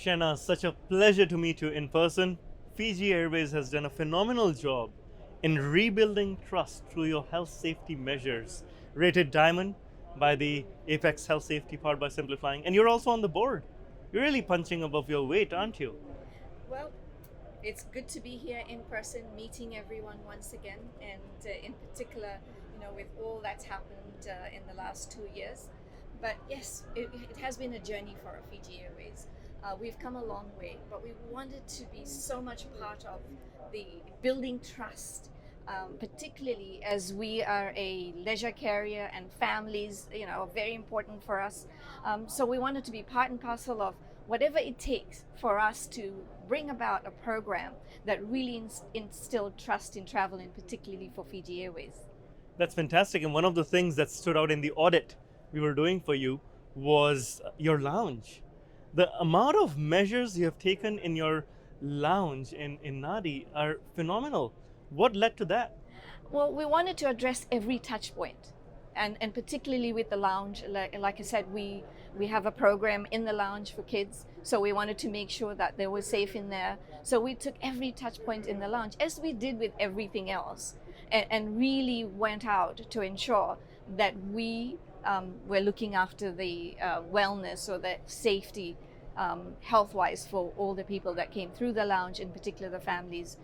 Shaenaz, such a pleasure to meet you in person. Fiji Airways has done a phenomenal job in rebuilding trust through your health safety measures, rated diamond by the Apex Health Safety Part by Simplifying, and you're also on the board. You're really punching above your weight, aren't you? Well, it's good to be here in person, meeting everyone once again, and in particular, with all that's happened in the last 2 years. But yes, it has been a journey for Fiji Airways. We've come a long way, but we wanted to be so much part of the building trust, particularly as we are a leisure carrier and families, are very important for us. So we wanted to be part and parcel of whatever it takes for us to bring about a program that really instilled trust in travel, and particularly for Fiji Airways. That's fantastic. And one of the things that stood out in the audit we were doing for you was your lounge. The amount of measures you have taken in your lounge in Nadi are phenomenal. What led to that? Well, we wanted to address every touch point. And particularly with the lounge, like I said, we have a program in the lounge for kids. So we wanted to make sure that they were safe in there. So we took every touch point in the lounge, as we did with everything else, and really went out to ensure that we were looking after the wellness or the safety health-wise for all the people that came through the lounge, in particular the families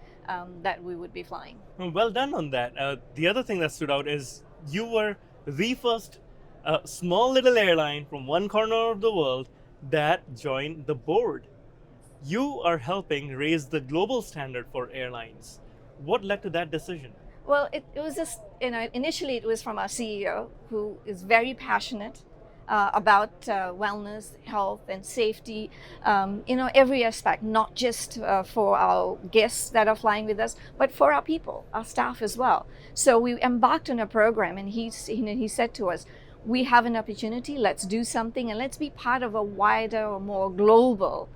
that we would be flying. Well done on that. The other thing that stood out is you were the first small little airline from one corner of the world that joined the board. You are helping raise the global standard for airlines. What led to that decision? Well, it was just, initially it was from our CEO, who is very passionate about wellness, health, and safety, every aspect, not just for our guests that are flying with us, but for our people, our staff as well. So we embarked on a program, and he said to us, we have an opportunity, let's do something, and let's be part of a wider or more global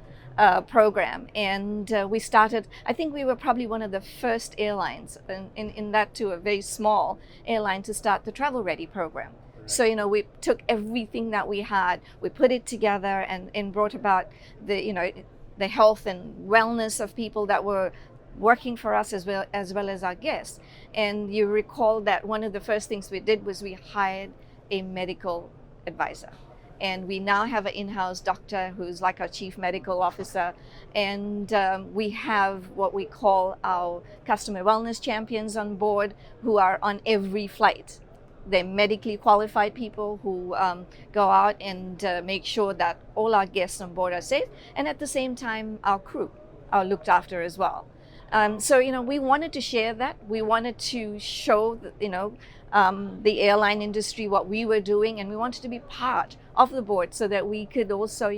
program. And we started, I think we were probably one of the first airlines, in that too, a very small airline, to start the Travel Ready program. So, we took everything that we had, we put it together and brought about the health and wellness of people that were working for us as well as our guests. And you recall that one of the first things we did was we hired a medical advisor. And we now have an in-house doctor who's like our chief medical officer. And we have what we call our customer wellness champions on board, who are on every flight. They're medically qualified people who go out and make sure that all our guests on board are safe. And at the same time, our crew are looked after as well. So, we wanted to share that. We wanted to show, the airline industry what we were doing, and we wanted to be part of the board so that we could also,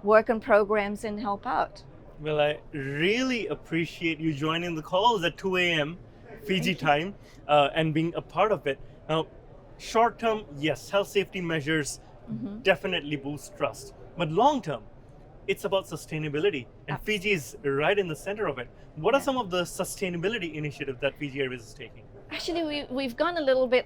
work on programs and help out. Well, I really appreciate you joining the calls at 2 a.m. Fiji time and being a part of it. Now, short term, yes, health safety measures definitely boost trust. But long term, it's about sustainability. And Fiji is right in the center of it. What are some of the sustainability initiatives that Fiji Airways is taking? Actually, we've gone a little bit,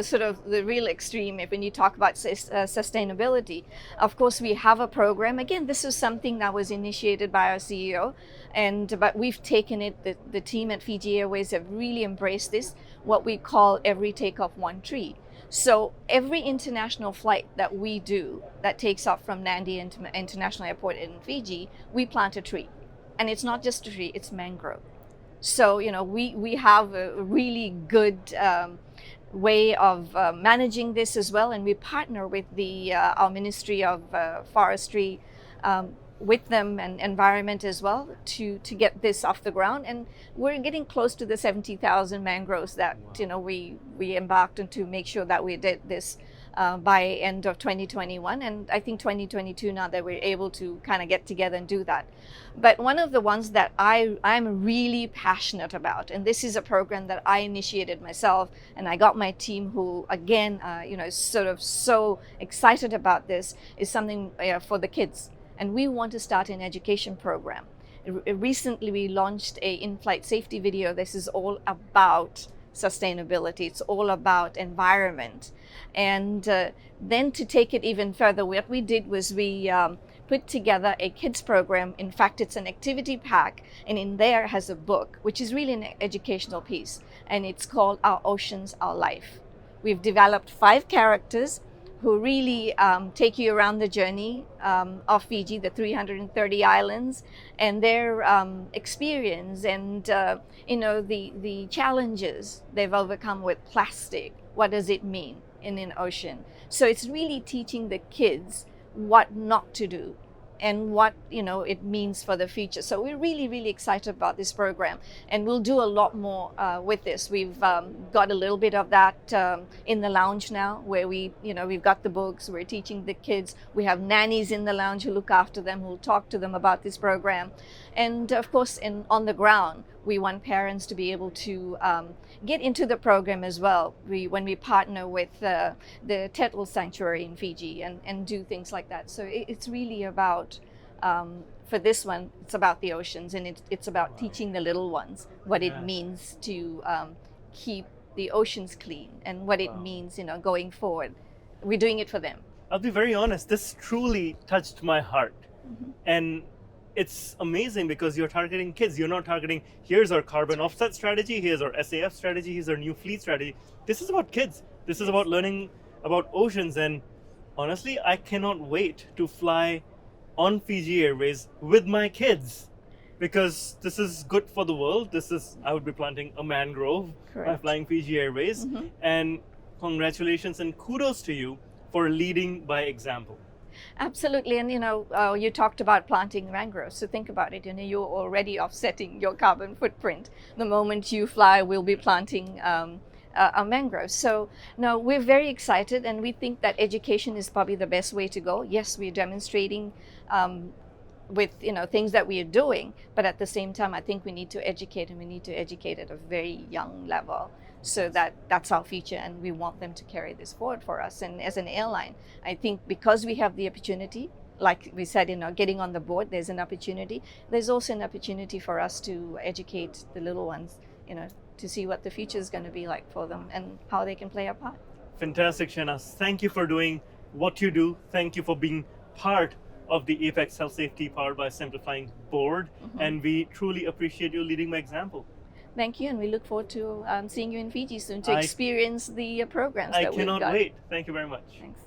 sort of the real extreme when you talk about sustainability. Of course, we have a program. Again, this is something that was initiated by our CEO, but we've taken it. The team at Fiji Airways have really embraced this, what we call every takeoff one tree. So every international flight that we do that takes off from Nadi International Airport in Fiji, we plant a tree. And it's not just a tree, it's mangrove. So, we have a really good way of managing this as well. And we partner with our Ministry of Forestry, with them, and environment as well, to get this off the ground. And we're getting close to the 70,000 mangroves that we embarked on to make sure that we did this by end of 2021, and I think 2022 now that we're able to kind of get together and do that. But one of the ones that I'm really passionate about, and this is a program that I initiated myself, and I got my team who again sort of so excited about this, is something for the kids. And we want to start an education program. Recently, we launched a in-flight safety video. This is all about sustainability. It's all about environment. And then to take it even further, what we did was we put together a kids program. In fact, it's an activity pack, and in there has a book, which is really an educational piece, and it's called Our Oceans, Our Life. We've developed 5 characters who really take you around the journey of Fiji, the 330 islands, and their experience and the challenges they've overcome with plastic. What does it mean in an ocean? So it's really teaching the kids what not to do and what it means for the future. So we're really, really excited about this program, and we'll do a lot more with this. We've got a little bit of that in the lounge now, where we've got the books, we're teaching the kids. We have nannies in the lounge who look after them, who'll talk to them about this program. And of course, on the ground, we want parents to be able to get into the program as well. When we partner with the Turtle Sanctuary in Fiji and do things like that. So it's really about, for this one, it's about the oceans, and it's about teaching the little ones what it means to keep the oceans clean and what it means, going forward. We're doing it for them. I'll be very honest, this truly touched my heart. And it's amazing because you're targeting kids. You're not targeting, here's our carbon offset strategy, here's our SAF strategy, here's our new fleet strategy. This is about kids. This is about learning about oceans. And honestly, I cannot wait to fly on Fiji Airways with my kids, because this is good for the world. I would be planting a mangrove by flying Fiji Airways. And congratulations and kudos to you for leading by example. Absolutely. And you talked about planting mangroves, so think about it. You're already offsetting your carbon footprint. The moment you fly, we'll be planting a mangrove. So no, we're very excited, and we think that education is probably the best way to go. Yes, we're demonstrating with things that we are doing, but at the same time, I think we need to educate, and we need to educate at a very young level, so that's our future, and we want them to carry this forward for us. And as an airline, I think because we have the opportunity, like we said, getting on the board, there's an opportunity. There's also an opportunity for us to educate the little ones, to see what the future is going to be like for them and how they can play a part. Fantastic, Shaenaz. Thank you for doing what you do. Thank you for being part of the Apex Health Safety Powered by Simplifying board. And we truly appreciate you leading by example. Thank you, and we look forward to seeing you in Fiji soon to experience the programs that we've got. I cannot wait. Thank you very much. Thanks.